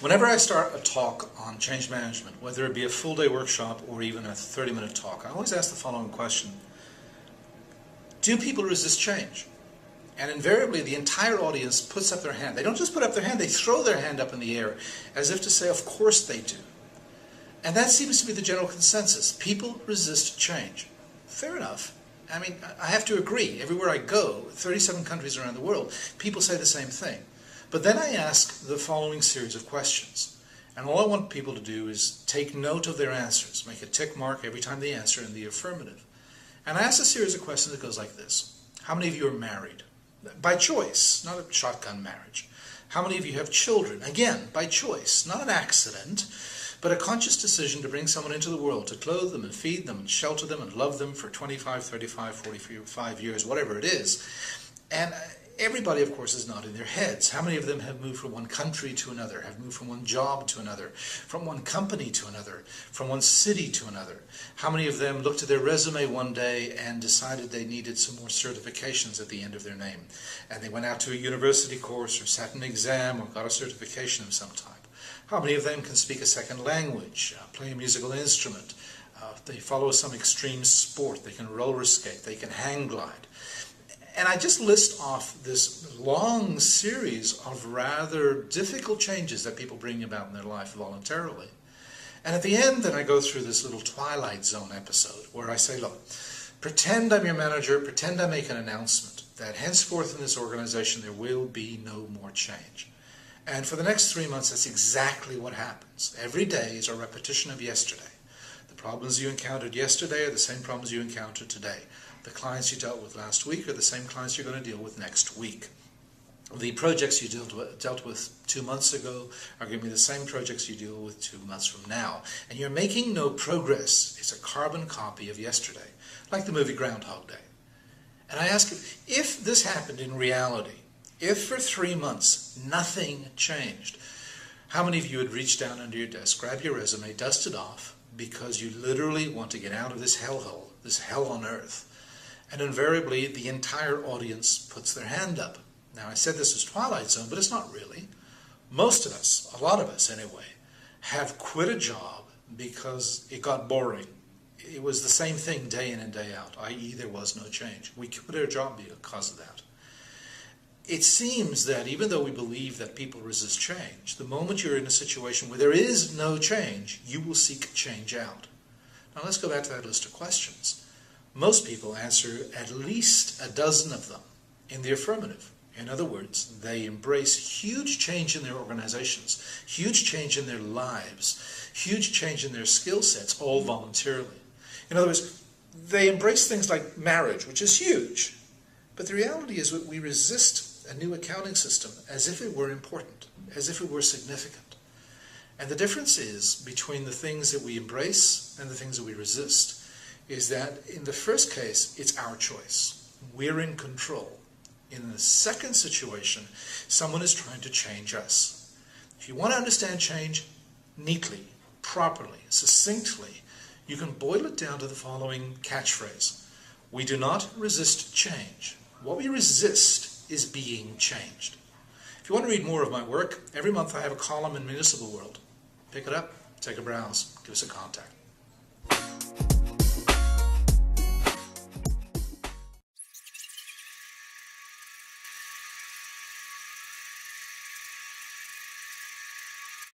Whenever I start a talk on change management, whether it be a full-day workshop or even a 30-minute talk, I always ask the following question: do people resist change? And invariably the entire audience puts up their hand. They don't just put up their hand, they throw their hand up in the air as if to say, of course they do. And that seems to be the general consensus. People resist change. Fair enough. I mean, I have to agree. Everywhere I go, 37 countries around the world, people say the same thing. But then I ask the following series of questions. And all I want people to do is take note of their answers, make a tick mark every time they answer in the affirmative. And I ask a series of questions that goes like this. How many of you are married? By choice, not a shotgun marriage. How many of you have children? Again, by choice, not an accident, but a conscious decision to bring someone into the world, to clothe them and feed them and shelter them and love them for 25, 35, 45 years, whatever it is. And everybody, of course, is nodding their heads. How many of them have moved from one country to another, have moved from one job to another, from one company to another, from one city to another? How many of them looked at their resume one day and decided they needed some more certifications at the end of their name? And they went out to a university course or sat an exam or got a certification of some type. How many of them can speak a second language, play a musical instrument? They follow some extreme sport. They can roller skate. They can hang glide. And I just list off this long series of rather difficult changes that people bring about in their life voluntarily. And at the end, then I go through this little Twilight Zone episode where I say, look, pretend I'm your manager, pretend I make an announcement that henceforth in this organization there will be no more change. And for the next 3 months, that's exactly what happens. Every day is a repetition of yesterday. The problems you encountered yesterday are the same problems you encounter today. The clients you dealt with last week are the same clients you're going to deal with next week. The projects you dealt with 2 months ago are going to be the same projects you deal with 2 months from now. And you're making no progress. It's a carbon copy of yesterday, like the movie Groundhog Day. And I ask you, if this happened in reality, if for 3 months nothing changed, how many of you would reach down under your desk, grab your resume, dust it off, because you literally want to get out of this hellhole, this hell on earth? And invariably, the entire audience puts their hand up. Now, I said this was Twilight Zone, but it's not really. Most of us, a lot of us anyway, have quit a job because it got boring. It was the same thing day in and day out, i.e. there was no change. We quit our job because of that. It seems that even though we believe that people resist change, the moment you're in a situation where there is no change, you will seek change out. Now let's go back to that list of questions. Most people answer at least a dozen of them in the affirmative. In other words, they embrace huge change in their organizations, huge change in their lives, huge change in their skill sets, all voluntarily. In other words, they embrace things like marriage, which is huge. But the reality is that we resist a new accounting system as if it were important, as if it were significant. And the difference is between the things that we embrace and the things that we resist is that in the first case, it's our choice. We're in control. In the second situation, someone is trying to change us. If you want to understand change neatly, properly, succinctly, you can boil it down to the following catchphrase. We do not resist change. What we resist is being changed. If you want to read more of my work, every month I have a column in Municipal World. Pick it up, take a browse, give us a contact.